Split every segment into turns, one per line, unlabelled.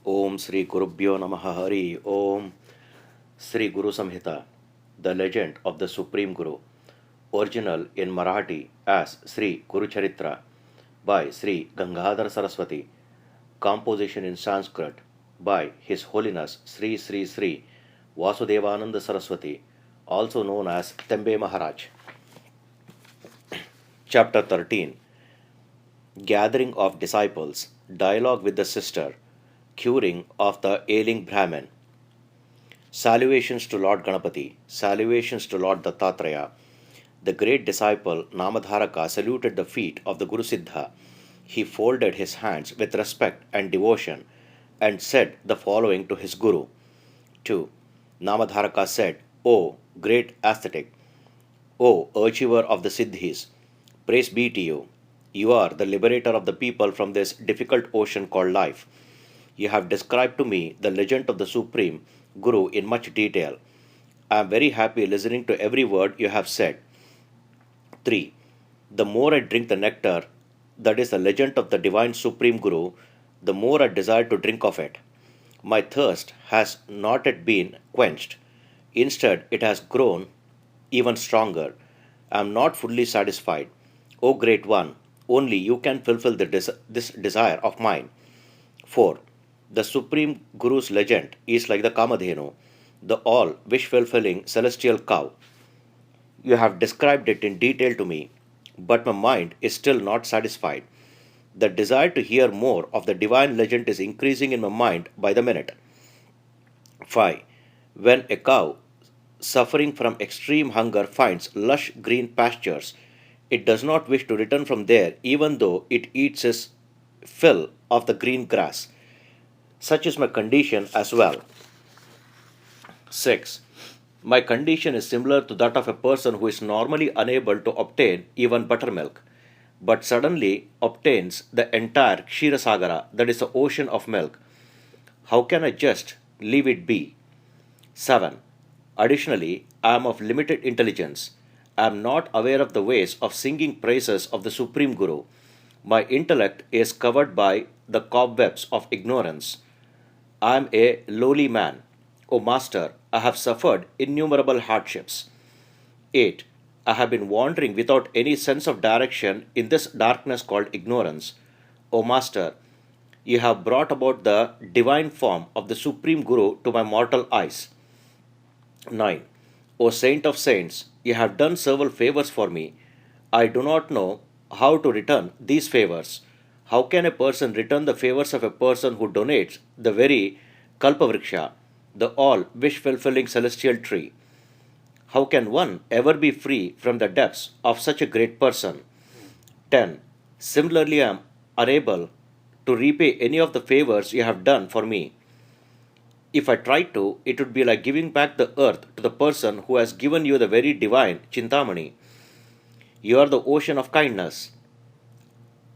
Om Sri Gurubhyo Namaha Hari Om. Sri Guru Samhita, the legend of the Supreme Guru, original in Marathi as Sri Guru Charitra by Sri Gangadhara Saraswati, composition in Sanskrit by His Holiness Sri Sri Sri Vasudevananda Saraswati, also known as Tembe Maharaj. Chapter 13. Gathering of Disciples, Dialogue with the Sister, Curing of the Ailing Brahmin. Salutations to Lord Ganapati, salutations to Lord Dattatreya. The great disciple Namadharaka saluted the feet of the Guru Siddha. He folded his hands with respect and devotion and said the following to his Guru. 2. Namadharaka said, O great ascetic, O achiever of the Siddhis, praise be to you. You are the liberator of the people from this difficult ocean called life. You have described to me the legend of the Supreme Guru in much detail. I am very happy listening to every word you have said. 3. The more I drink the nectar, that is the legend of the divine Supreme Guru, the more I desire to drink of it. My thirst has not yet been quenched. Instead, it has grown even stronger. I am not fully satisfied. O Great One, only you can fulfill this desire of mine. 4. The Supreme Guru's legend is like the Kamadhenu, the all wish-fulfilling celestial cow. You have described it in detail to me, but my mind is still not satisfied. The desire to hear more of the divine legend is increasing in my mind by the minute. 5. When a cow suffering from extreme hunger finds lush green pastures, it does not wish to return from there even though it eats its fill of the green grass. Such is my condition as well. 6. My condition is similar to that of a person who is normally unable to obtain even buttermilk, but suddenly obtains the entire Ksheerasagara, that is the ocean of milk. How can I just leave it be? 7. Additionally, I am of limited intelligence. I am not aware of the ways of singing praises of the Supreme Guru. My intellect is covered by the cobwebs of ignorance. I am a lowly man. O Master, I have suffered innumerable hardships. 8. I have been wandering without any sense of direction in this darkness called ignorance. O Master, you have brought about the divine form of the Supreme Guru to my mortal eyes. 9. O Saint of Saints, you have done several favors for me. I do not know how to return these favors. How can a person return the favors of a person who donates the very Kalpavriksha, the all wish-fulfilling celestial tree? How can one ever be free from the depths of such a great person? 10. Similarly, I am unable to repay any of the favors you have done for me. If I tried to, it would be like giving back the earth to the person who has given you the very divine Chintamani. You are the ocean of kindness.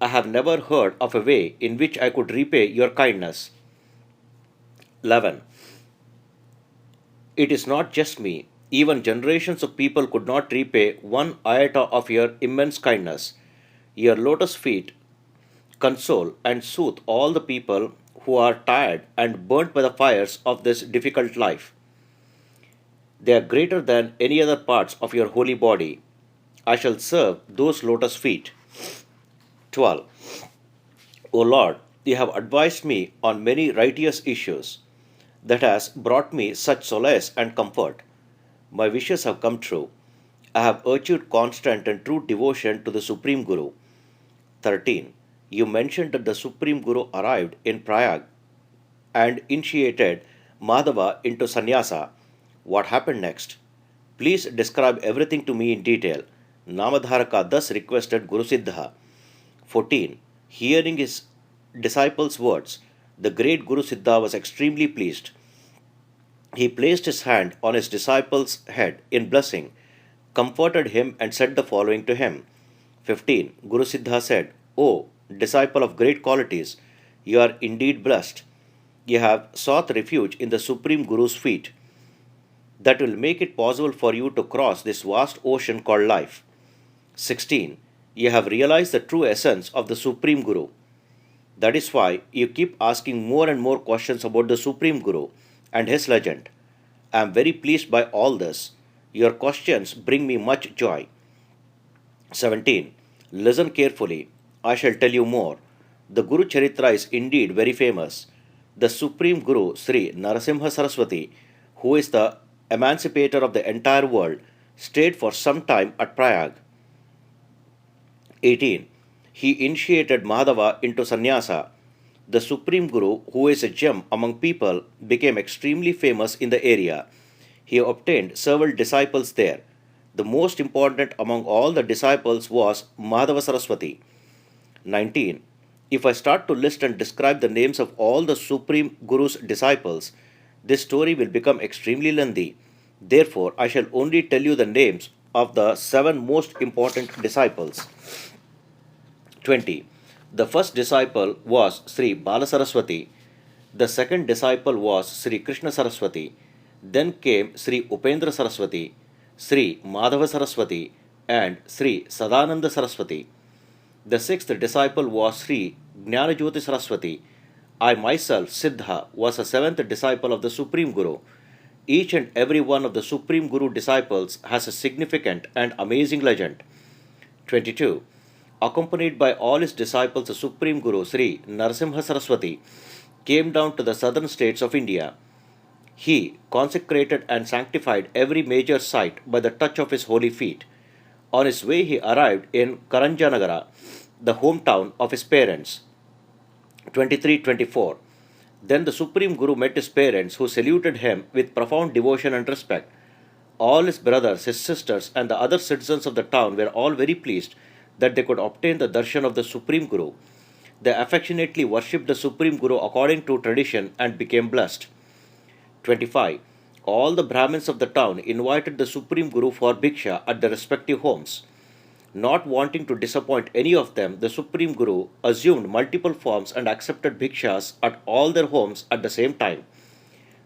I have never heard of a way in which I could repay your kindness. 11. It is not just me. Even generations of people could not repay one iota of your immense kindness. Your lotus feet console and soothe all the people who are tired and burnt by the fires of this difficult life. They are greater than any other parts of your holy body. I shall serve those lotus feet. 12. O Lord, you have advised me on many righteous issues that has brought me such solace and comfort. My wishes have come true. I have achieved constant and true devotion to the Supreme Guru. 13. You mentioned that the Supreme Guru arrived in Prayag and initiated Madhava into sannyasa. What happened next? Please describe everything to me in detail. Namadharaka thus requested Guru Siddha. 14. Hearing his disciples' words, the great Guru Siddha was extremely pleased. He placed his hand on his disciple's head in blessing, comforted him, and said the following to him. 15. Guru Siddha said, O disciple of great qualities, you are indeed blessed. You have sought refuge in the Supreme Guru's feet. That will make it possible for you to cross this vast ocean called life. 16. You have realized the true essence of the Supreme Guru. That is why you keep asking more and more questions about the Supreme Guru and his legend. I am very pleased by all this. Your questions bring me much joy. 17. Listen carefully. I shall tell you more. The Guru Charitra is indeed very famous. The Supreme Guru Sri Narasimha Saraswati, who is the emancipator of the entire world, stayed for some time at Prayag. 18. He initiated Madhava into sannyasa. The Supreme Guru, who is a gem among people, became extremely famous in the area. He obtained several disciples there. The most important among all the disciples was Madhava Saraswati. 19. If I start to list and describe the names of all the Supreme Guru's disciples, this story will become extremely lengthy. Therefore, I shall only tell you the names of the 7 most important disciples. 20. The first disciple was Sri Bala Saraswati. The second disciple was Sri Krishna Saraswati. Then came Sri Upendra Saraswati, Sri Madhava Saraswati, and Sri Sadananda Saraswati. The sixth disciple was Sri Jnana Saraswati. I myself, Siddha, was a 7th disciple of the Supreme Guru. Each and every one of the Supreme Guru disciples has a significant and amazing legend. 22. Accompanied by all his disciples, the Supreme Guru Sri Narasimha Saraswati came down to the southern states of India. He consecrated and sanctified every major site by the touch of his holy feet. On his way, he arrived in Karanjanagara, the hometown of his parents. 23-24. Then the Supreme Guru met his parents, who saluted him with profound devotion and respect. All his brothers, his sisters, and the other citizens of the town were all very pleased that they could obtain the darshan of the Supreme Guru. They affectionately worshipped the Supreme Guru according to tradition and became blessed. 25. All the Brahmins of the town invited the Supreme Guru for bhiksha at their respective homes. Not wanting to disappoint any of them, the Supreme Guru assumed multiple forms and accepted bhikshas at all their homes at the same time.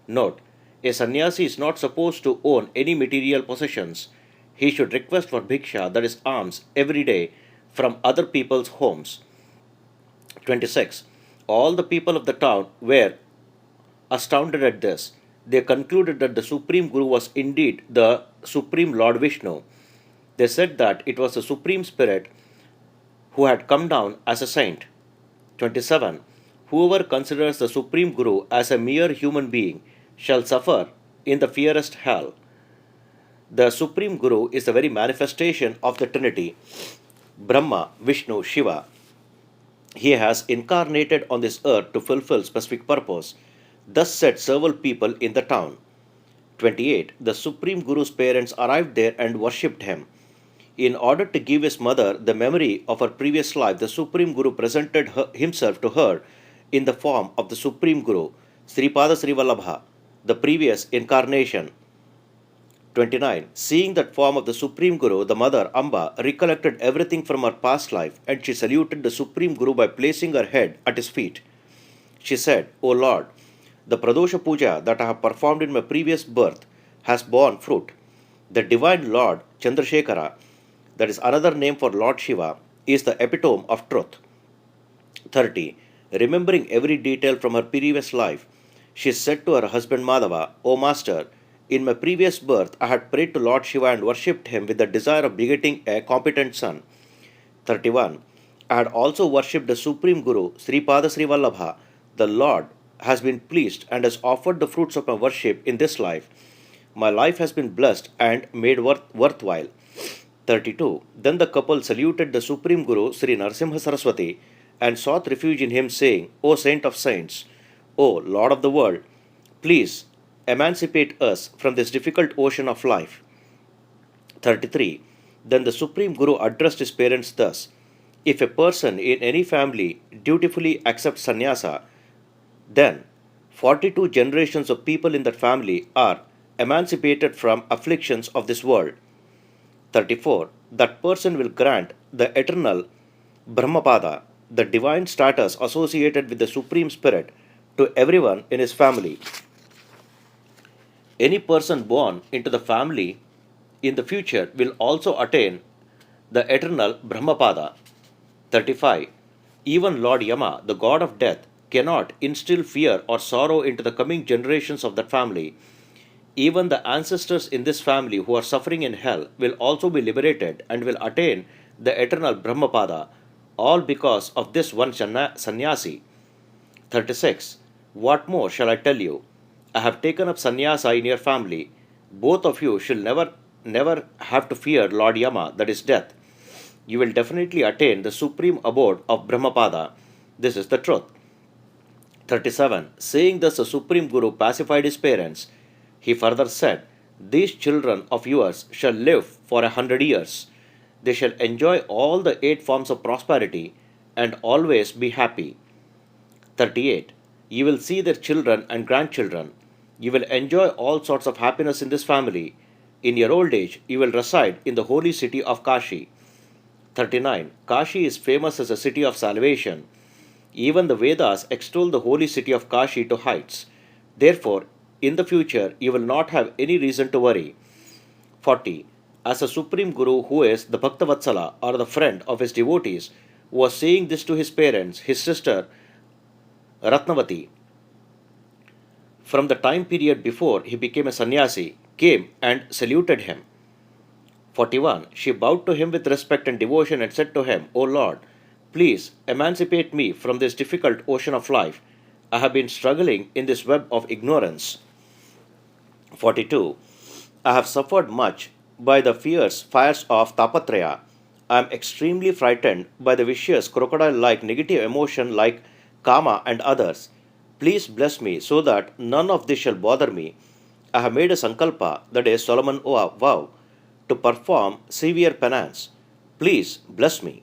Note: a sannyasi is not supposed to own any material possessions. He should request for bhiksha, that is alms, every day from other people's homes. 26. All the people of the town were astounded at this. They concluded that the Supreme Guru was indeed the Supreme Lord Vishnu. They said that it was the Supreme Spirit who had come down as a saint. 27. Whoever considers the Supreme Guru as a mere human being shall suffer in the fiercest hell. The Supreme Guru is the very manifestation of the Trinity, Brahma, Vishnu, Shiva. He has incarnated on this earth to fulfill specific purpose. Thus said several people in the town. 28. The Supreme Guru's parents arrived there and worshipped him. In order to give his mother the memory of her previous life, the Supreme Guru presented himself to her in the form of the Supreme Guru, Sripada Srivallabha, the previous incarnation. 29. Seeing that form of the Supreme Guru, the mother, Amba, recollected everything from her past life, and she saluted the Supreme Guru by placing her head at his feet. She said, O Lord, the Pradosha Puja that I have performed in my previous birth has borne fruit. The Divine Lord Chandrasekhara, that is another name for Lord Shiva, is the epitome of truth. 30. Remembering every detail from her previous life, she said to her husband Madhava, O Master, in my previous birth I had prayed to Lord Shiva and worshipped him with the desire of begetting a competent son. 31. I had also worshipped the Supreme Guru, Sripada Srivallabha. The Lord has been pleased and has offered the fruits of my worship in this life. My life has been blessed and made worthwhile. 32. Then the couple saluted the Supreme Guru, Sri Narasimha Saraswati, and sought refuge in him, saying, O Saint of Saints, O Lord of the world, please emancipate us from this difficult ocean of life. 33. Then the Supreme Guru addressed his parents thus: if a person in any family dutifully accepts sannyasa, then 42 generations of people in that family are emancipated from afflictions of this world. 34. That person will grant the eternal Brahmapada, the divine status associated with the Supreme Spirit, to everyone in his family. Any person born into the family in the future will also attain the eternal Brahmapada. 35. Even Lord Yama, the god of death, cannot instill fear or sorrow into the coming generations of that family. Even the ancestors in this family who are suffering in hell will also be liberated and will attain the eternal Brahmapada, all because of this one sannyasi. 36. What more shall I tell you? I have taken up sannyasa in your family. Both of you shall never have to fear Lord Yama, that is death. You will definitely attain the supreme abode of Brahmapada. This is the truth. 37. Saying thus, the Supreme Guru pacified his parents. He further said, these children of yours shall live for 100 years. They shall enjoy all the 8 forms of prosperity and always be happy. 38. You will see their children and grandchildren. You will enjoy all sorts of happiness in this family. In your old age, you will reside in the holy city of Kashi. 39. Kashi is famous as a city of salvation. Even the Vedas extol the holy city of Kashi to heights. Therefore, in the future, you will not have any reason to worry. 40. As a Supreme Guru who is the Bhaktavatsala or the friend of his devotees, was saying this to his parents, his sister Ratnavati, from the time period before he became a sannyasi, came and saluted him. 41. She bowed to him with respect and devotion and said to him, O Lord, please emancipate me from this difficult ocean of life. I have been struggling in this web of ignorance. 42. I have suffered much by the fierce fires of Tapatraya. I am extremely frightened by the vicious crocodile-like negative emotion like Kama and others. Please bless me so that none of this shall bother me. I have made a sankalpa, that is Solomon vow, to perform severe penance. Please bless me.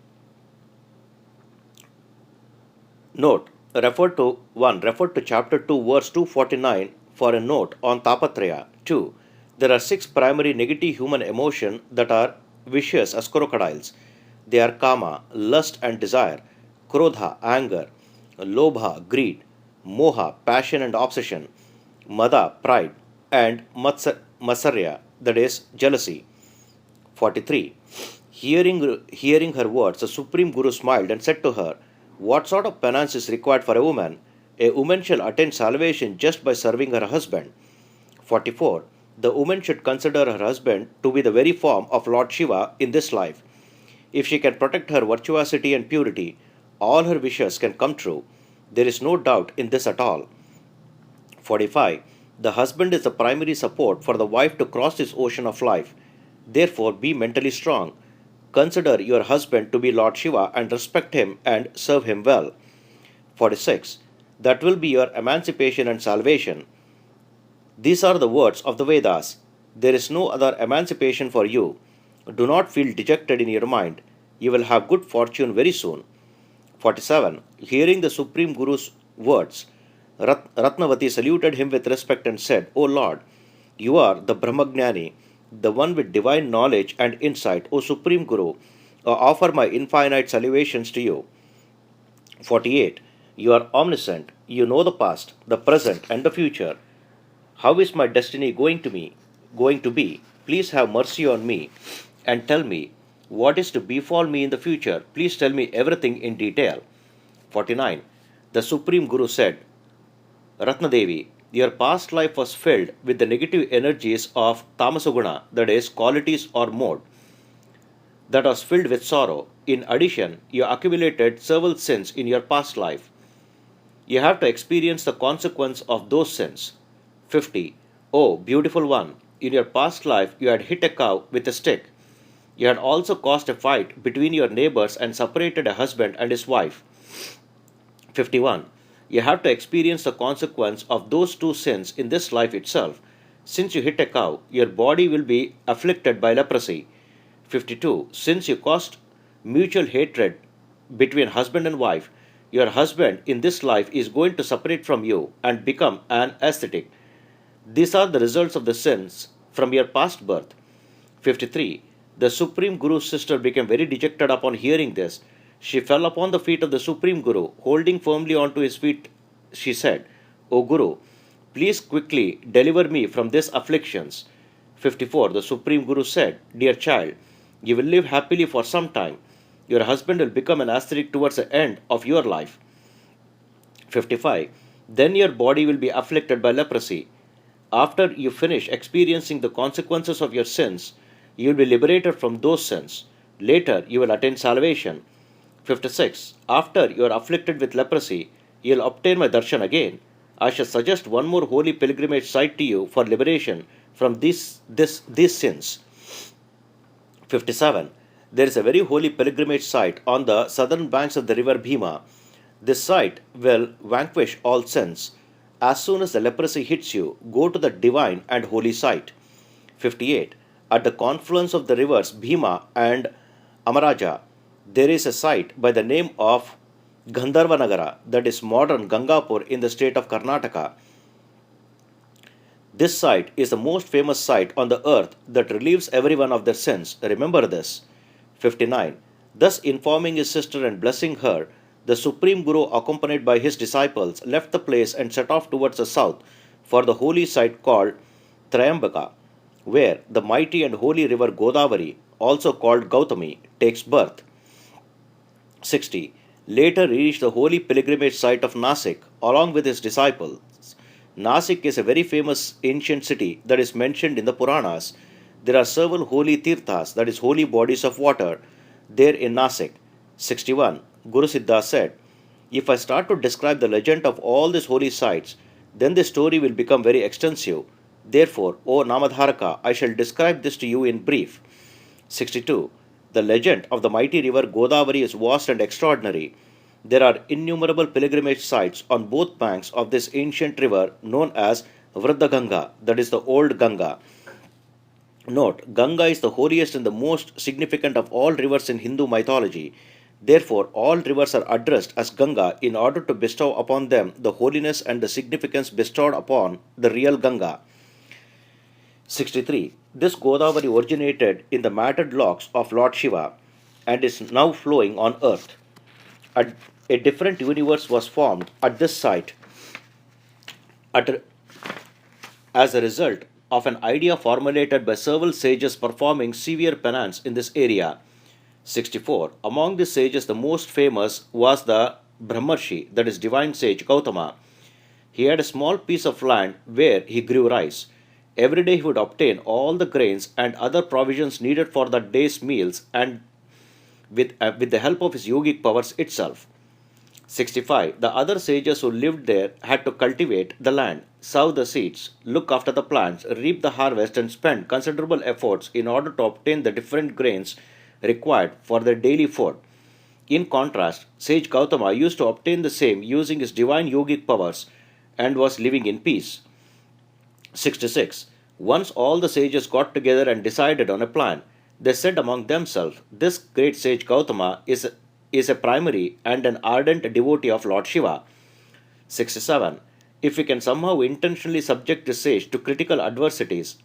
Note, refer to chapter 2 verse 249 for a note on Tapatraya. 2. There are 6 primary negative human emotions that are vicious as crocodiles. They are Kama, lust and desire, Krodha, anger, Lobha, greed, Moha, passion and obsession, Mada, pride, and Matsarya, that is jealousy. 43. Hearing her words, the Supreme Guru smiled and said to her, what sort of penance is required for a woman? A woman shall attain salvation just by serving her husband. 44. The woman should consider her husband to be the very form of Lord Shiva in this life. If she can protect her virtuosity and purity, all her wishes can come true. There is no doubt in this at all. 45. The husband is the primary support for the wife to cross this ocean of life. Therefore, be mentally strong. Consider your husband to be Lord Shiva and respect him and serve him well. 46. That will be your emancipation and salvation. These are the words of the Vedas. There is no other emancipation for you. Do not feel dejected in your mind. You will have good fortune very soon. 47. Hearing the Supreme Guru's words, Ratnavati saluted him with respect and said, O Lord, you are the Brahmagnani, the one with divine knowledge and insight. O Supreme Guru, I offer my infinite salutations to you. 48. You are omniscient. You know the past, the present, and the future. How is my destiny going to be? Please have mercy on me and tell me what is to befall me in the future. Please tell me everything in detail. 49. The Supreme Guru said, Ratnadevi, your past life was filled with the negative energies of tamasaguna, that is, qualities or mode, that was filled with sorrow. In addition, you accumulated several sins in your past life. You have to experience the consequence of those sins. 50. Oh, beautiful one, in your past life you had hit a cow with a stick. You had also caused a fight between your neighbors and separated a husband and his wife. 51. You have to experience the consequence of those 2 sins in this life itself. Since you hit a cow, your body will be afflicted by leprosy. 52. Since you caused mutual hatred between husband and wife, your husband in this life is going to separate from you and become an ascetic. These are the results of the sins from your past birth. 53. The Supreme Guru's sister became very dejected upon hearing this. She fell upon the feet of the Supreme Guru. Holding firmly onto his feet, she said, O Guru, please quickly deliver me from these afflictions. 54. The Supreme Guru said, Dear child, you will live happily for some time. Your husband will become an asterisk towards the end of your life. 55. Then your body will be afflicted by leprosy. After you finish experiencing the consequences of your sins, you will be liberated from those sins. Later, you will attain salvation. 56. After you are afflicted with leprosy, you will obtain my darshan again. I shall suggest one more holy pilgrimage site to you for liberation from these sins. 57. There is a very holy pilgrimage site on the southern banks of the river Bhima. This site will vanquish all sins. As soon as the leprosy hits you, go to the divine and holy site. 58. At the confluence of the rivers Bhima and Amaraja, there is a site by the name of Gandharvanagara, that is modern Gangapur in the state of Karnataka. This site is the most famous site on the earth that relieves everyone of their sins. Remember this. 59. Thus informing his sister and blessing her, the Supreme Guru, accompanied by his disciples, left the place and set off towards the south for the holy site called Trayambaka, where the mighty and holy river Godavari, also called Gautami, takes birth. 60. Later he reached the holy pilgrimage site of Nasik along with his disciples. Nasik is a very famous ancient city that is mentioned in the Puranas. There are several holy tirthas, that is, holy bodies of water, there in Nasik. 61. Guru Siddha said, if I start to describe the legend of all these holy sites, then the story will become very extensive. Therefore, O Namadharaka, I shall describe this to you in brief. 62. The legend of the mighty river Godavari is vast and extraordinary. There are innumerable pilgrimage sites on both banks of this ancient river known as Vruddha Ganga, that is the old Ganga. Note, Ganga is the holiest and the most significant of all rivers in Hindu mythology. Therefore, all rivers are addressed as Ganga in order to bestow upon them the holiness and the significance bestowed upon the real Ganga. 63. This Godavari originated in the matted locks of Lord Shiva and is now flowing on earth. A different universe was formed at this site as a result of an idea formulated by several sages performing severe penance in this area. 64. Among the sages, the most famous was the Brahmarshi, that is, divine sage Gautama. He had a small piece of land where he grew rice. Every day he would obtain all the grains and other provisions needed for the day's meals and with the help of his yogic powers itself. 65. The other sages who lived there had to cultivate the land, sow the seeds, look after the plants, reap the harvest, and spend considerable efforts in order to obtain the different grains required for their daily food. In contrast, sage Gautama used to obtain the same using his divine yogic powers and was living in peace. 66. Once all the sages got together and decided on a plan, they said among themselves, this great sage Gautama is a primary and an ardent devotee of Lord Shiva. 67. If we can somehow intentionally subject the sage to critical adversities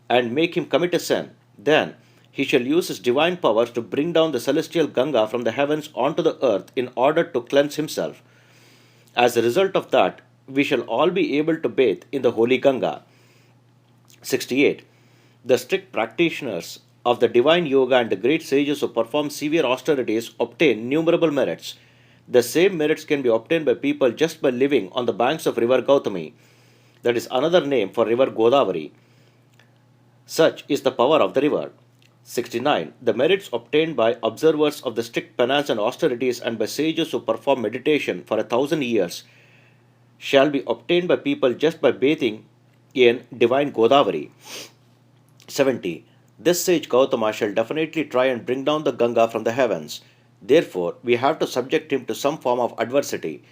and make him commit a sin, then he shall use his divine powers to bring down the celestial Ganga from the heavens onto the earth in order to cleanse himself. As a result of that, we shall all be able to bathe in the holy Ganga. 68. The strict practitioners of the divine yoga and the great sages who perform severe austerities obtain innumerable merits. The same merits can be obtained by people just by living on the banks of river Gautami, that is another name for river Godavari. Such is the power of the river. 69. The merits obtained by observers of the strict penance and austerities and by sages who perform meditation for 1,000 years shall be obtained by people just by bathing in divine Godavari. 70. This sage Gautama shall definitely try and bring down the Ganga from the heavens. Therefore, we have to subject him to some form of adversity.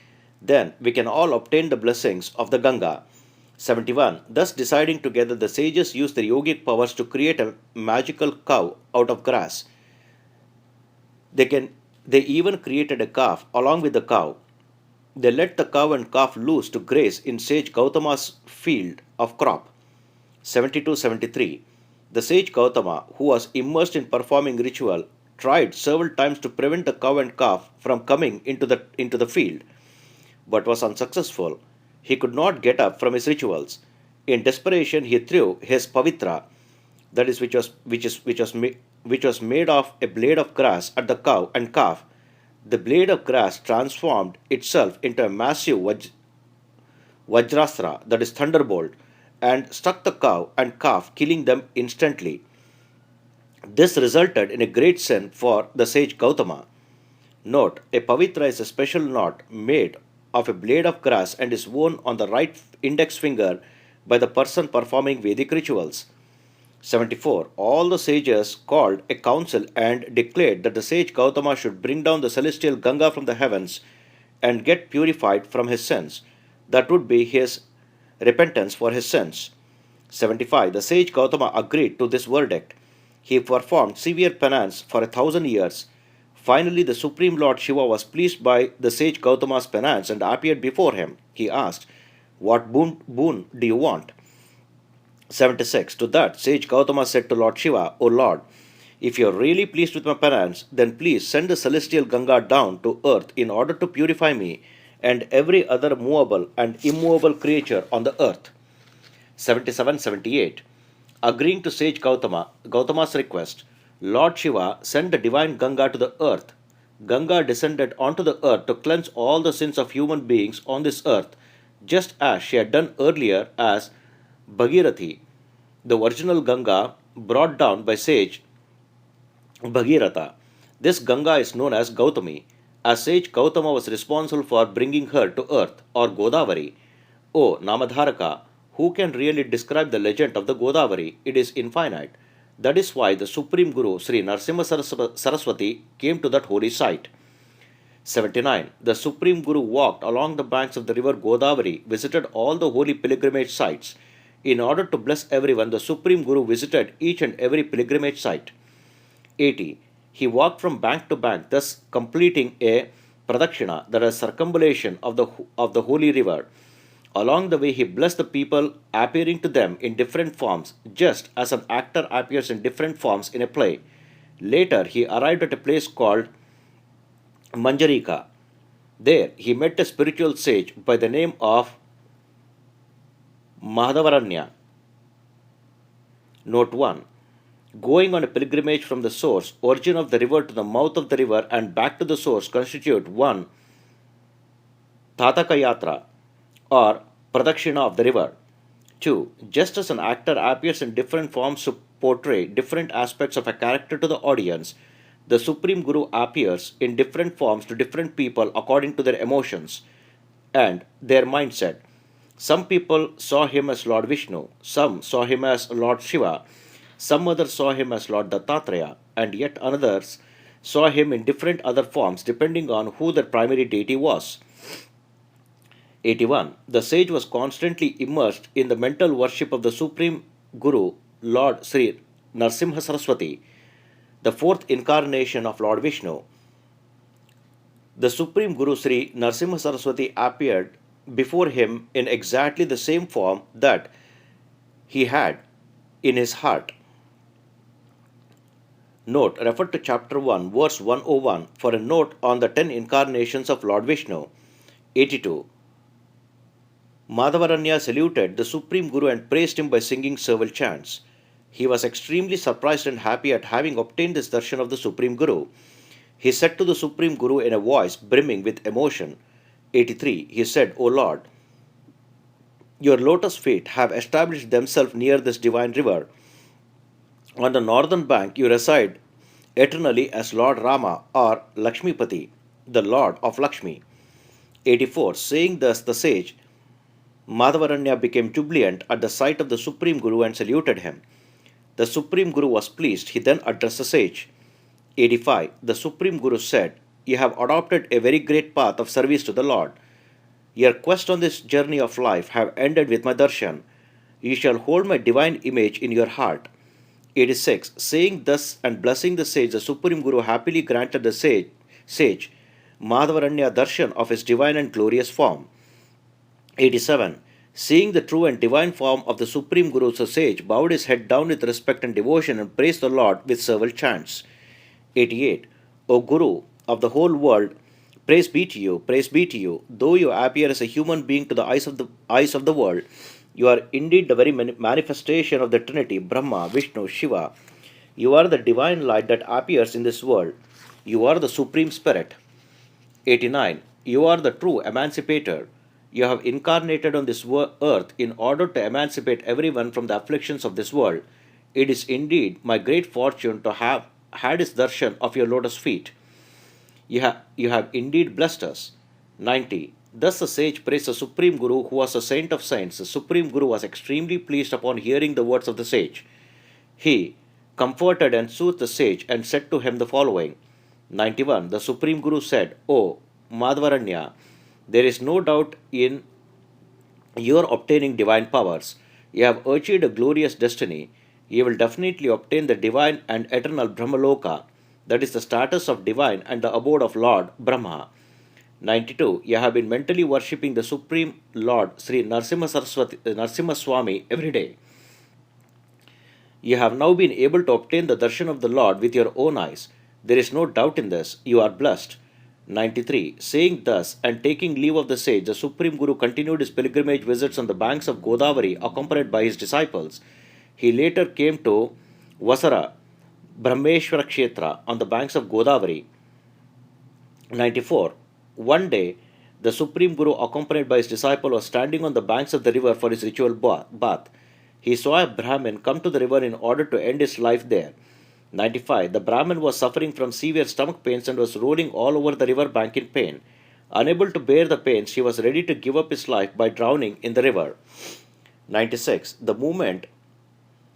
Then we can all obtain the blessings of the Ganga. 71. Thus deciding together, the sages used their yogic powers to create a magical cow out of grass. They even created a calf along with the cow. They let the cow and calf loose to graze in sage Gautama's field of crop. 72-73. The sage Gautama, who was immersed in performing ritual, tried several times to prevent the cow and calf from coming into the field, but was unsuccessful. He could not get up from his rituals. In desperation, he threw his pavitra, that is, which was which was made of a blade of grass at the cow and calf. The blade of grass transformed itself into a massive Vajrastra, that is thunderbolt, and struck the cow and calf, killing them instantly. This resulted in a great sin for the sage Gautama. Note: a pavitra is a special knot made of a blade of grass and is worn on the right index finger by the person performing Vedic rituals. 74. All the sages called a council and declared that the sage Gautama should bring down the celestial Ganga from the heavens and get purified from his sins. That would be his repentance for his sins. 75. The sage Gautama agreed to this verdict. He performed severe penance for 1,000 years. Finally, the Supreme Lord Shiva was pleased by the sage Gautama's penance and appeared before him. He asked, "What boon do you want?" 76. To that, sage Gautama said to Lord Shiva, "O Lord, if you are really pleased with my penance, then please send the celestial Ganga down to earth in order to purify me and every other movable and immovable creature on the earth." 77-78. Agreeing to sage Gautama's request, Lord Shiva sent the divine Ganga to the earth. Ganga descended onto the earth to cleanse all the sins of human beings on this earth, just as she had done earlier as Bhagirathi, the original Ganga brought down by sage Bhagiratha. This Ganga is known as Gautami, as sage Gautama was responsible for bringing her to earth, or Godavari. O Namadharaka, who can really describe the legend of the Godavari? It is infinite. That is why the Supreme Guru Sri Narasimhaswamy Saraswati came to that holy site. 79. The Supreme Guru walked along the banks of the river Godavari, visited all the holy pilgrimage sites. In order to bless everyone, the Supreme Guru visited each and every pilgrimage site. 80. He walked from bank to bank, thus completing a pradakshina, that is circumambulation of the holy river. Along the way, he blessed the people, appearing to them in different forms, just as an actor appears in different forms in a play. Later, he arrived at a place called Manjarika. There, he met a spiritual sage by the name of Madhavaranya. Note 1. Going on a pilgrimage from the source, origin of the river, to the mouth of the river and back to the source constitute one Tataka Yatra, or Pradakshina of the river. 2. Just as an actor appears in different forms to portray different aspects of a character to the audience, the Supreme Guru appears in different forms to different people according to their emotions and their mindset. Some people saw him as Lord Vishnu, some saw him as Lord Shiva, some others saw him as Lord Dattatreya, and yet others saw him in different other forms depending on who their primary deity was. 81. The sage was constantly immersed in the mental worship of the Supreme Guru, Lord Sri Narasimhaswamy, the fourth incarnation of Lord Vishnu. The Supreme Guru Sri Narasimhaswamy appeared before him in exactly the same form that he had in his heart. Note: refer to chapter 1, verse 101 for a note on the 10 incarnations of Lord Vishnu. 82. Madhavaranya saluted the Supreme Guru and praised him by singing several chants. He was extremely surprised and happy at having obtained this darshan of the Supreme Guru. He said to the Supreme Guru in a voice brimming with emotion. 83. He said, "O Lord, your lotus feet have established themselves near this divine river. On the northern bank you reside eternally as Lord Rama, or Lakshmipati, the Lord of Lakshmi." 84. Saying thus, the sage Madhavaranya became jubilant at the sight of the Supreme Guru and saluted him. The Supreme Guru was pleased. He then addressed the sage. 85. The Supreme Guru said, "You have adopted a very great path of service to the Lord. Your quest on this journey of life have ended with my darshan. You shall hold my divine image in your heart." 86. Saying thus and blessing the sage, the Supreme Guru happily granted the sage Madhavaranya darshan of his divine and glorious form. 87. Seeing the true and divine form of the Supreme Guru, the sage bowed his head down with respect and devotion and praised the Lord with several chants. 88. O Guru of the whole world, praise be to you, praise be to you. Though you appear as a human being to the eyes of the world, you are indeed the very manifestation of the Trinity, Brahma, Vishnu, Shiva. You are the divine light that appears in this world. You are the Supreme Spirit. 89. You are the true emancipator. You have incarnated on this earth in order to emancipate everyone from the afflictions of this world. It is indeed my great fortune to have had this darshan of your lotus feet. You have indeed blessed us. 90. Thus the sage praised the Supreme Guru, who was a saint of saints. The Supreme Guru was extremely pleased upon hearing the words of the sage. He comforted and soothed the sage and said to him the following. 91. The Supreme Guru said, O Madhvaranya, there is no doubt in your obtaining divine powers. You have achieved a glorious destiny. You will definitely obtain the divine and eternal Brahmaloka, that is the status of divine and the abode of Lord Brahma. 92. You have been mentally worshipping the Supreme Lord Sri Narasimhaswamy every day. You have now been able to obtain the darshan of the Lord with your own eyes. There is no doubt in this. You are blessed. 93. Saying thus and taking leave of the sage, the Supreme Guru continued his pilgrimage visits on the banks of Godavari accompanied by his disciples. He later came to Vasara, Brahmeshwara Kshetra on the banks of Godavari. 94. One day, the Supreme Guru, accompanied by his disciple, was standing on the banks of the river for his ritual bath. He saw a Brahmin come to the river in order to end his life there. 95. The Brahmin was suffering from severe stomach pains and was rolling all over the river bank in pain. Unable to bear the pains, he was ready to give up his life by drowning in the river. 96. The moment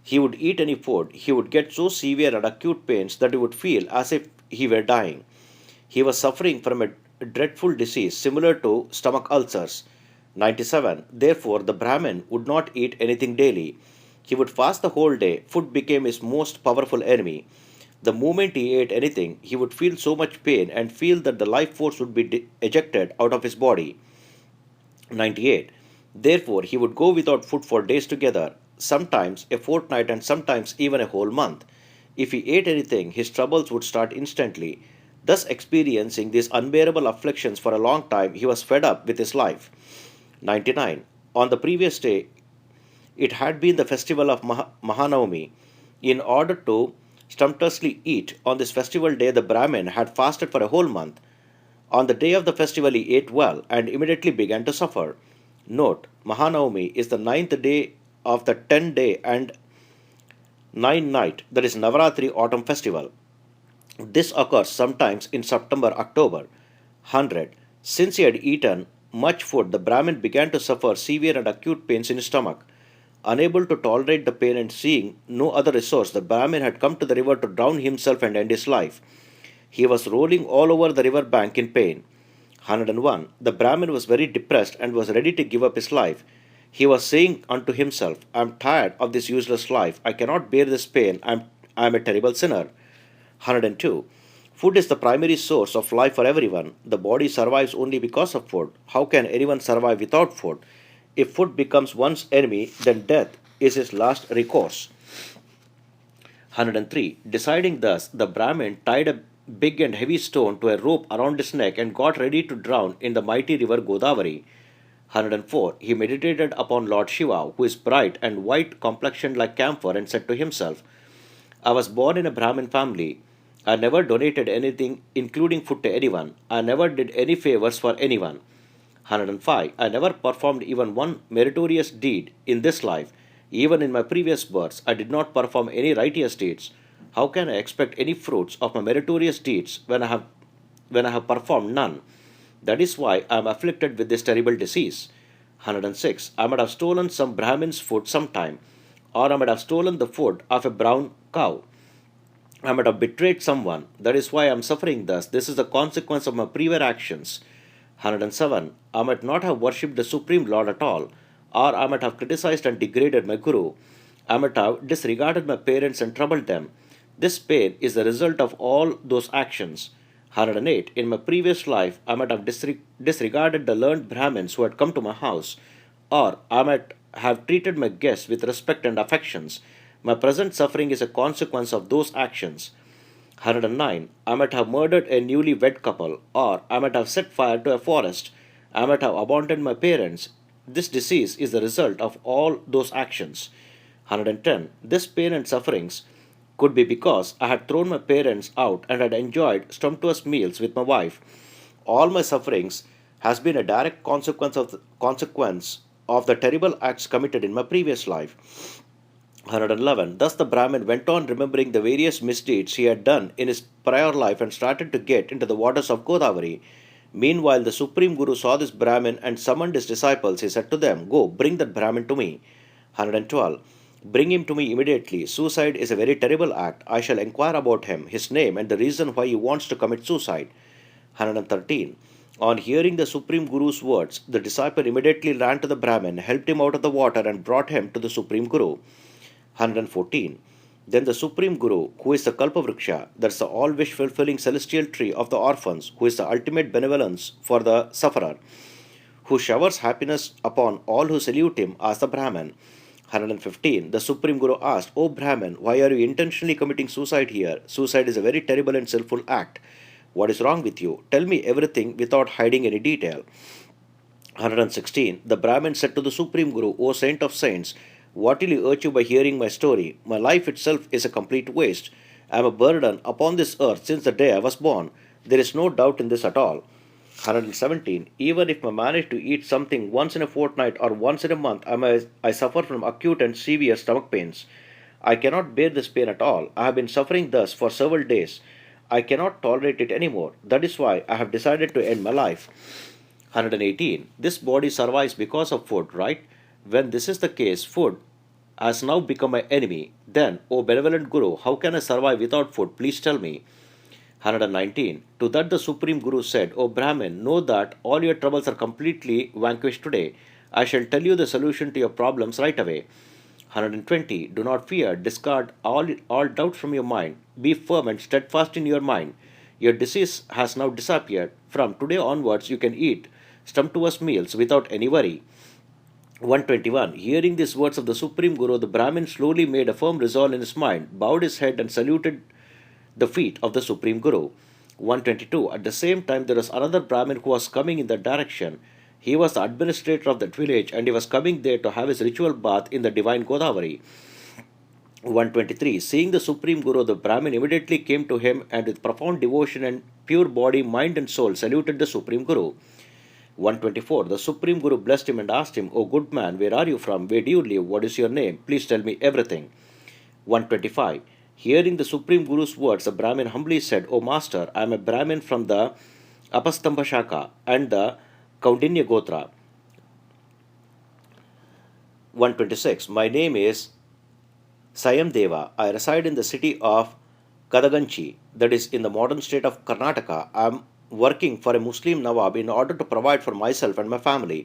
he would eat any food, he would get so severe and acute pains that he would feel as if he were dying. He was suffering from a dreadful disease similar to stomach ulcers. 97. Therefore, the Brahmin would not eat anything daily. He would fast the whole day. Food became his most powerful enemy. The moment he ate anything, he would feel so much pain and feel that the life force would be ejected out of his body. 98. Therefore, he would go without food for days together, sometimes a fortnight and sometimes even a whole month. If he ate anything, his troubles would start instantly. Thus, experiencing these unbearable afflictions for a long time, he was fed up with his life. 99. On the previous day, it had been the festival of Mahanavami. In order to sumptuously eat on this festival day, the Brahmin had fasted for a whole month. On the day of the festival, he ate well and immediately began to suffer. Note, Mahanavami is the 9th day of the 10-day and 9-night, that is Navaratri autumn festival. This occurs sometimes in September-October. 100. Since he had eaten much food, the Brahmin began to suffer severe and acute pains in his stomach. Unable to tolerate the pain and seeing no other resource, the Brahmin had come to the river to drown himself and end his life. He was rolling all over the river bank in pain. 101. The Brahmin was very depressed and was ready to give up his life. He was saying unto himself, I am tired of this useless life. I cannot bear this pain. I am a terrible sinner. 102. Food is the primary source of life for everyone. The body survives only because of food. How can anyone survive without food? If food becomes one's enemy, then death is his last recourse. 103. Deciding thus, the Brahmin tied a big and heavy stone to a rope around his neck and got ready to drown in the mighty river Godavari. 104. He meditated upon Lord Shiva, who is bright and white complexioned like camphor, and said to himself, I was born in a Brahmin family. I never donated anything, including food, to anyone. I never did any favors for anyone. 105. I never performed even one meritorious deed in this life. Even in my previous births, I did not perform any righteous deeds. How can I expect any fruits of my meritorious deeds when I have performed none? That is why I am afflicted with this terrible disease. 106. I might have stolen some Brahmin's food sometime, or I might have stolen the food of a brown cow. I might have betrayed someone. That is why I am suffering thus. This is the consequence of my previous actions. 107. I might not have worshipped the Supreme Lord at all, or I might have criticized and degraded my Guru. I might have disregarded my parents and troubled them. This pain is the result of all those actions. 108. In my previous life, I might have disregarded the learned Brahmins who had come to my house, or I might have treated my guests with respect and affections. My present suffering is a consequence of those actions. 109. I might have murdered a newly wed couple, or I might have set fire to a forest. I might have abandoned my parents. This disease is the result of all those actions. 110. This pain and sufferings could be because I had thrown my parents out and had enjoyed sumptuous meals with my wife. All my sufferings has been a direct consequence of the terrible acts committed in my previous life. 111. Thus the Brahmin went on remembering the various misdeeds he had done in his prior life and started to get into the waters of Godavari. Meanwhile, the Supreme Guru saw this Brahmin and summoned his disciples. He said to them, "Go, bring that Brahmin to me." 112. Bring him to me immediately. Suicide is a very terrible act. I shall inquire about him, his name, and the reason why he wants to commit suicide. 113. On hearing the Supreme Guru's words, the disciple immediately ran to the Brahmin, helped him out of the water, and brought him to the Supreme Guru. 114. Then the Supreme Guru, who is the Kalpavriksha, that's the all wish fulfilling celestial tree of the orphans, who is the ultimate benevolence for the sufferer, who showers happiness upon all who salute him, asked the Brahmin. 115. The Supreme Guru asked, "O Brahmin, why are you intentionally committing suicide here? Suicide is a very terrible and sinful act. What is wrong with you? Tell me everything without hiding any detail." 116. The Brahmin said to the Supreme Guru, "O Saint of Saints, what will you urge you by hearing my story? My life itself is a complete waste. I am a burden upon this earth since the day I was born. There is no doubt in this at all." 117. Even if I manage to eat something once in a fortnight or once in a month, I suffer from acute and severe stomach pains. I cannot bear this pain at all. I have been suffering thus for several days. I cannot tolerate it anymore. That is why I have decided to end my life. 118. This body survives because of food, right? When this is the case, food has now become my enemy. Then, O benevolent Guru, how can I survive without food? Please tell me. 119. To that the Supreme Guru said, "O Brahmin, know that all your troubles are completely vanquished today. I shall tell you the solution to your problems right away." 120. Do not fear, discard all doubts from your mind. Be firm and steadfast in your mind. Your disease has now disappeared. From today onwards, you can eat sumptuous meals without any worry. 121. Hearing these words of the Supreme Guru, the Brahmin slowly made a firm resolve in his mind, bowed his head, and saluted the feet of the Supreme Guru. 122. At the same time, there was another Brahmin who was coming in that direction. He was the administrator of that village, and he was coming there to have his ritual bath in the divine Godavari. 123. Seeing the Supreme Guru, the Brahmin immediately came to him and with profound devotion and pure body, mind, and soul saluted the Supreme Guru. 124. The Supreme Guru blessed him and asked him, "O good man, where are you from? Where do you live? What is your name? Please tell me everything." 125. Hearing the Supreme Guru's words, the Brahmin humbly said, "O Master, I am a Brahmin from the Apastamba Shaka and the Kaundinya Gotra." 126. My name is Sayamdeva. I reside in the city of Kadaganchi, that is in the modern state of Karnataka. I am working for a Muslim Nawab in order to provide for myself and my family.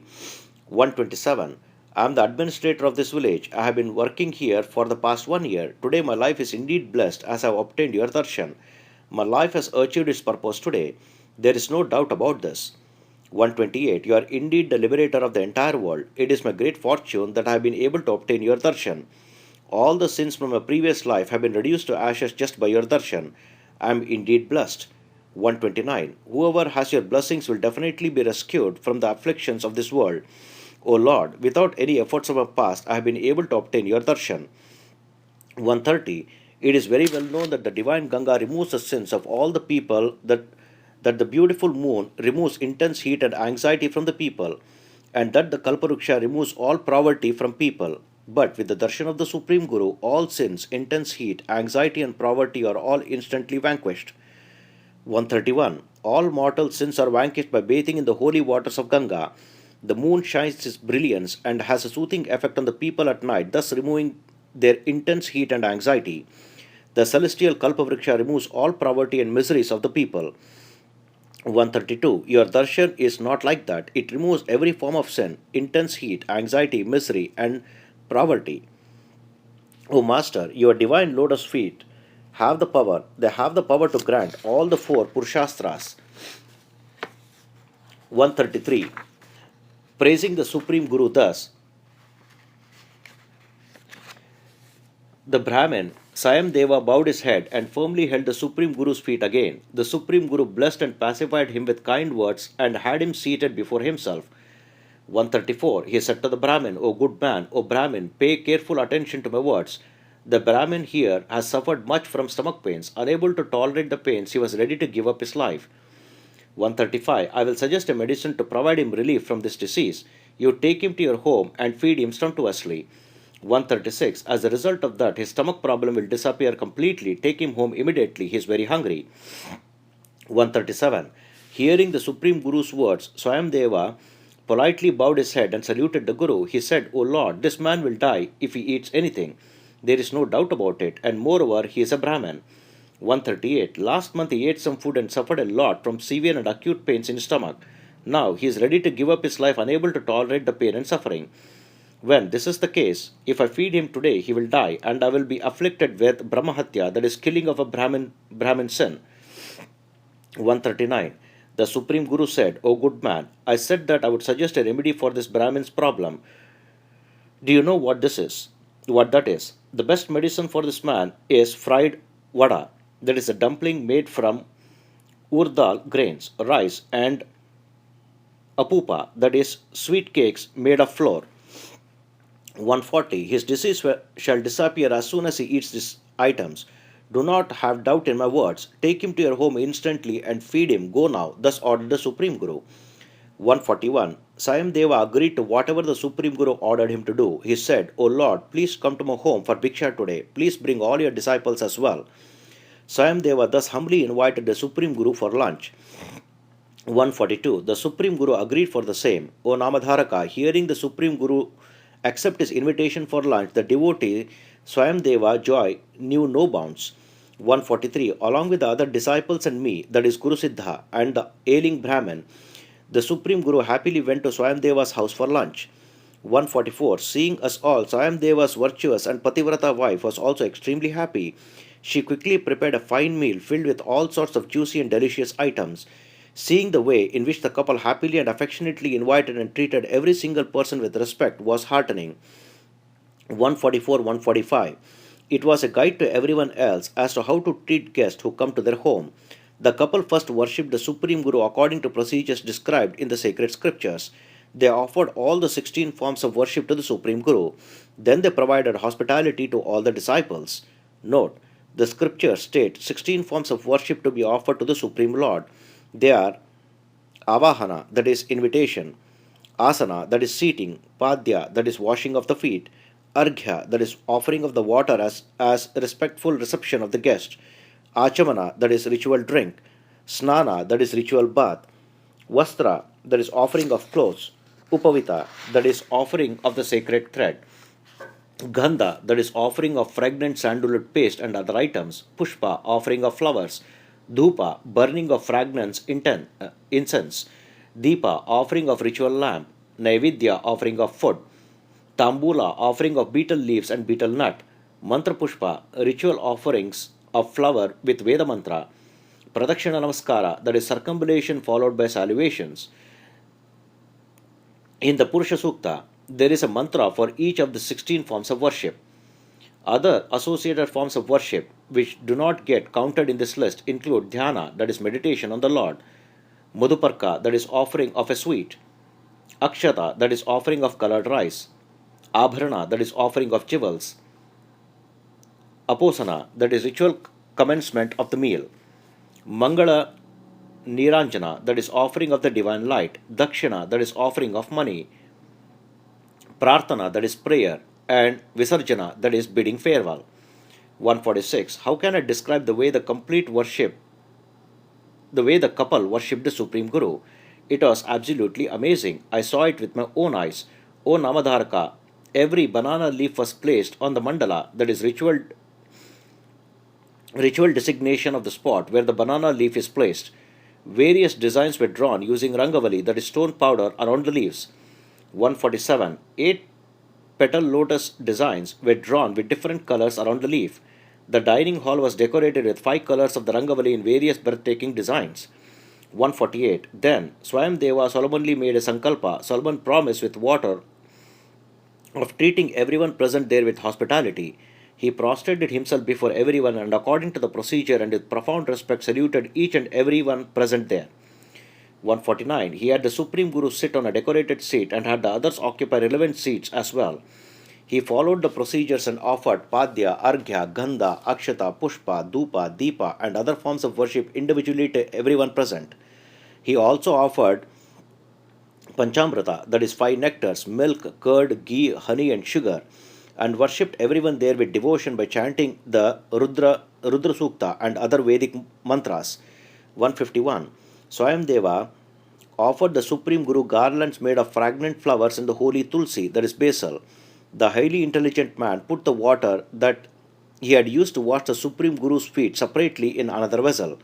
127. I am the administrator of this village. I have been working here for the past 1 year. Today my life is indeed blessed as I have obtained your darshan. My life has achieved its purpose today. There is no doubt about this. 128. You are indeed the liberator of the entire world. It is my great fortune that I have been able to obtain your darshan. All the sins from my previous life have been reduced to ashes just by your darshan. I am indeed blessed. 129. Whoever has your blessings will definitely be rescued from the afflictions of this world. O Lord, without any efforts of my past, I have been able to obtain your darshan. 130. It is very well known that the divine Ganga removes the sins of all the people, that the beautiful moon removes intense heat and anxiety from the people, and that the Kalparuksha removes all poverty from people. But with the darshan of the Supreme Guru, all sins, intense heat, anxiety, and poverty are all instantly vanquished. 131. All mortal sins are vanquished by bathing in the holy waters of Ganga. The moon shines its brilliance and has a soothing effect on the people at night, thus removing their intense heat and anxiety. The celestial Kalpavriksha removes all poverty and miseries of the people. 132. Your darshan is not like that. It removes every form of sin, intense heat, anxiety, misery, and poverty. O Master, your divine lotus feet have the power. They have the power to grant all the four Purushastras. 133. Praising the Supreme Guru thus, the Brahmin Sayamdeva bowed his head and firmly held the Supreme Guru's feet again. The Supreme Guru blessed and pacified him with kind words and had him seated before himself. 134. He said to the Brahmin, "O good man, O Brahmin, pay careful attention to my words. The Brahmin here has suffered much from stomach pains. Unable to tolerate the pains, he was ready to give up his life. 135. I will suggest a medicine to provide him relief from this disease. You take him to your home and feed him sumptuously. 136. As a result of that, his stomach problem will disappear completely. Take him home immediately. He is very hungry. 137. Hearing the Supreme Guru's words, Swayamdeva politely bowed his head and saluted the Guru. He said, O Lord, this man will die if he eats anything. There is no doubt about it, and moreover, he is a Brahmin. 138. Last month he ate some food and suffered a lot from severe and acute pains in his stomach. Now he is ready to give up his life, unable to tolerate the pain and suffering. When this is the case, if I feed him today, he will die, and I will be afflicted with Brahmahatya, that is, killing of a Brahmin sin. 139. The Supreme Guru said, O good man, I said that I would suggest a remedy for this Brahmin's problem. Do you know what this is? What that is? The best medicine for this man is fried vada, that is a dumpling made from urdal grains, rice, and apupa, that is sweet cakes made of flour. 140. His disease shall disappear as soon as he eats these items. Do not have doubt in my words. Take him to your home instantly and feed him. Go now. Thus ordered the Supreme Guru. 141. Swayamdeva agreed to whatever the Supreme Guru ordered him to do. He said, O Lord, please come to my home for Bhiksha today. Please bring all your disciples as well. Swayamdeva thus humbly invited the Supreme Guru for lunch. 142. The Supreme Guru agreed for the same. O Namadharaka, hearing the Supreme Guru accept his invitation for lunch, the devotee Swayamdeva joy knew no bounds. 143. Along with the other disciples and me, that is Guru Siddha, and the ailing Brahmin, the Supreme Guru happily went to Swayamdeva's house for lunch. 144. Seeing us all, Swayamdeva's virtuous and Pativrata wife was also extremely happy. She quickly prepared a fine meal filled with all sorts of juicy and delicious items. Seeing the way in which the couple happily and affectionately invited and treated every single person with respect was heartening. 144-145. It was a guide to everyone else as to how to treat guests who come to their home. The couple first worshipped the Supreme Guru according to procedures described in the sacred scriptures. They offered all the 16 forms of worship to the Supreme Guru. Then they provided hospitality to all the disciples. Note, the scriptures state 16 forms of worship to be offered to the Supreme Lord. They are Avahana, that is invitation; Asana, that is seating; Padya, that is washing of the feet; Arghya, that is offering of the water as respectful reception of the guest; Achamana, that is ritual drink; Snana, that is ritual bath; Vastra, that is offering of clothes; Upavita, that is offering of the sacred thread; Gandha, that is offering of fragrant sandalwood paste and other items; Pushpa, offering of flowers; Dhupa, burning of fragrance incense; Deepa, offering of ritual lamp; Naividya, offering of food; Tambula, offering of betel leaves and betel nut; Mantra Pushpa, ritual offerings of flower with Veda mantra; Pradakshina Namaskara, that is circumambulation followed by salutations. In the Purusha Sukta, there is a mantra for each of the 16 forms of worship. Other associated forms of worship which do not get counted in this list include Dhyana, that is meditation on the Lord; Madhuparka, that is offering of a sweet; Akshata, that is offering of colored rice; Abharana, that is offering of jewels; Aposana, that is ritual commencement of the meal; Mangala Niranjana, that is offering of the divine light; Dakshina, that is offering of money; Prarthana, that is prayer; and Visarjana, that is bidding farewell. 146. How can I describe the way the couple worshipped the Supreme Guru? It was absolutely amazing. I saw it with my own eyes. O Namadharaka, every banana leaf was placed on the mandala, that is ritual designation of the spot where the banana leaf is placed. Various designs were drawn using Rangavali, that is stone powder, around the leaves. 147. 8 petal lotus designs were drawn with different colors around the leaf. The dining hall was decorated with 5 colors of the Rangavali in various breathtaking designs. 148. Then Swayamdeva solemnly made a sankalpa. Solomon promised with water of treating everyone present there with hospitality. He prostrated himself before everyone and according to the procedure and with profound respect saluted each and everyone present there. 149. He had the Supreme Guru sit on a decorated seat and had the others occupy relevant seats as well. He followed the procedures and offered Padya, Arghya, Gandha, Akshata, Pushpa, Dupa, Deepa, and other forms of worship individually to everyone present. He also offered Panchamrita, that is, five nectars, milk, curd, ghee, honey, and sugar, and worshipped everyone there with devotion by chanting the Rudra Sukta and other Vedic mantras. 151. Swayamdeva offered the Supreme Guru garlands made of fragrant flowers and the holy tulsi, that is basil. The highly intelligent man put the water that he had used to wash the Supreme Guru's feet separately in another vessel.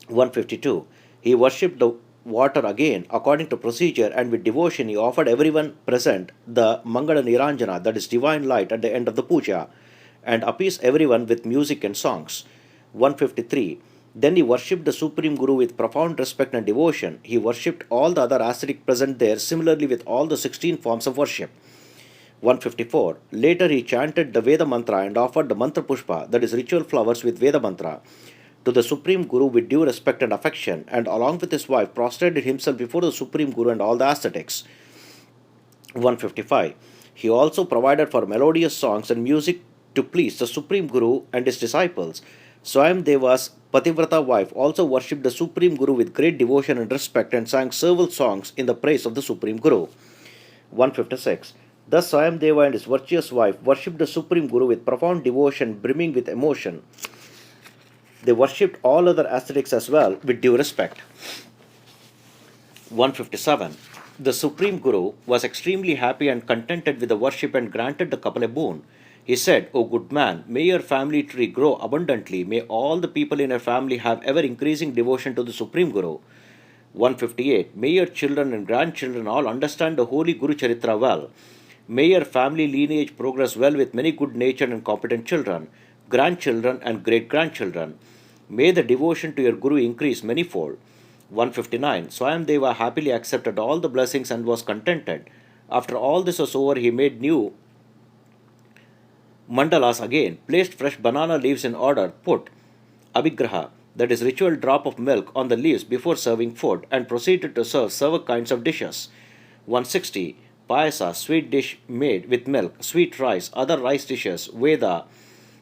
152. He worshipped the water again according to procedure, and with devotion he offered everyone present the Mangala Niranjana, that is divine light, at the end of the puja, and appeased everyone with music and songs. 153. Then he worshipped the Supreme Guru with profound respect and devotion. He worshipped all the other ascetics present there similarly with all the 16 forms of worship. 154. Later he chanted the Veda mantra and offered the mantra pushpa, that is ritual flowers with Veda mantra, to the Supreme Guru with due respect and affection, and along with his wife prostrated himself before the Supreme Guru and all the ascetics. 155. He also provided for melodious songs and music to please the Supreme Guru and his disciples. Swayam Deva's Pativrata wife also worshipped the Supreme Guru with great devotion and respect and sang several songs in the praise of the Supreme Guru. 156. Thus Swayam Deva and his virtuous wife worshipped the Supreme Guru with profound devotion brimming with emotion. They worshipped all other ascetics as well with due respect. 157. The Supreme Guru was extremely happy and contented with the worship and granted the couple a boon. He said, O good man, may your family tree grow abundantly. May all the people in your family have ever increasing devotion to the Supreme Guru. 158. May your children and grandchildren all understand the holy Guru Charitra well. May your family lineage progress well with many good-natured and competent children, grandchildren and great-grandchildren. May the devotion to your Guru increase manyfold. 159. Swayamdeva happily accepted all the blessings and was contented. After all this was over, he made new mandalas again, placed fresh banana leaves in order, put abhigraha, that is ritual drop of milk, on the leaves before serving food, and proceeded to serve several kinds of dishes. 160. Payasa, sweet dish made with milk, sweet rice, other rice dishes, Veda,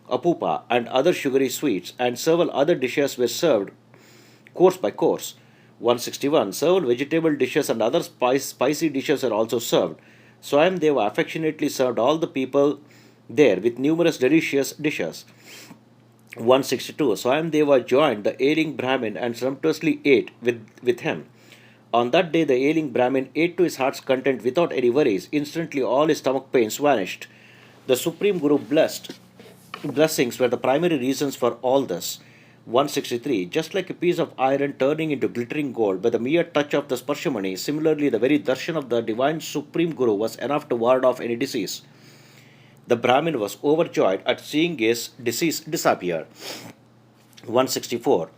Apupa, and other sugary sweets, and several other dishes were served course by course. 161. Several vegetable dishes and other spicy dishes are also served. Swayamdeva affectionately served all the people there with numerous delicious dishes. 162. Swayamdeva joined the ailing Brahmin and sumptuously ate with him. On that day, the ailing Brahmin ate to his heart's content without any worries. Instantly, all his stomach pains vanished. The Supreme Guru blessings were the primary reasons for all this. 163. Just like a piece of iron turning into glittering gold by the mere touch of the Sparshamani, similarly, the very darshan of the divine Supreme Guru was enough to ward off any disease. The Brahmin was overjoyed at seeing his disease disappear. 164.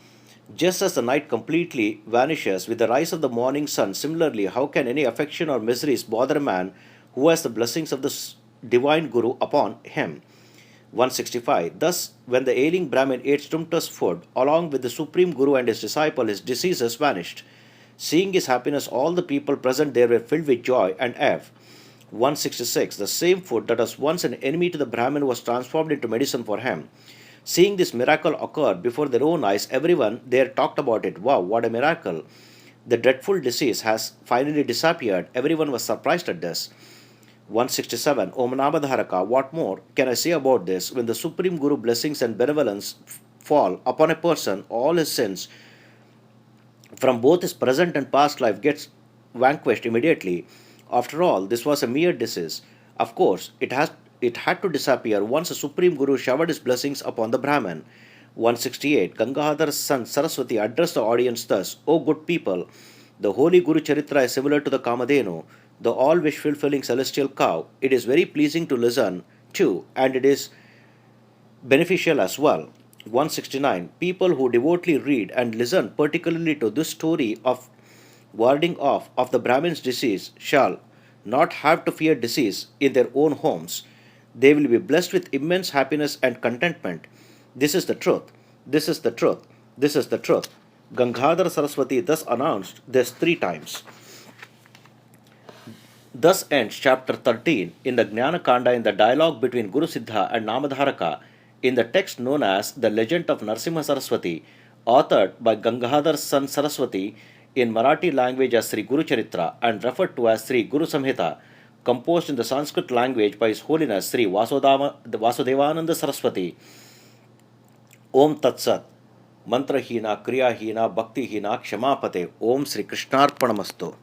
Just as the night completely vanishes with the rise of the morning sun, similarly, how can any affection or miseries bother a man who has the blessings of the divine Guru upon him? 165. Thus, when the ailing Brahmin ate sumptuous food, along with the Supreme Guru and his disciple, his diseases vanished. Seeing his happiness, all the people present there were filled with joy and awe. 166. The same food that was once an enemy to the Brahmin was transformed into medicine for him. Seeing this miracle occur before their own eyes, everyone there talked about it. Wow, what a miracle! The dreadful disease has finally disappeared. Everyone was surprised at this. 167. Om Namadharaka, what more can I say about this? When the Supreme Guru blessings and benevolence fall upon a person, all his sins from both his present and past life gets vanquished immediately. After all, this was a mere disease. Of course, it had to disappear once the Supreme Guru showered his blessings upon the Brahman. 168. Gangadhara Saraswati addressed the audience thus: O good people, the holy Guru Charitra is similar to the Kamadhenu, the all-wish fulfilling celestial cow. It is very pleasing to listen to, and it is beneficial as well. 169. People who devotedly read and listen particularly to this story of warding off of the Brahmin's disease shall not have to fear disease in their own homes. They will be blessed with immense happiness and contentment. This is the truth. This is the truth. This is the truth. Gangadhara Saraswati thus announced this 3 times. Thus ends chapter 13 in the Jnana Kanda in the dialogue between Guru Siddha and Namadharaka in the text known as The Legend of Narasimha Saraswati, authored by Gangadhara Saraswati in Marathi language as Sri Guru Charitra and referred to as Sri Guru Samhita, composed in the Sanskrit language by His Holiness Sri Vasudevananda Saraswati. Om Tat Sat. Mantrahina, Kriyahina, Bhaktihina, Kshamapate. Om Sri Krishnarpanamastu.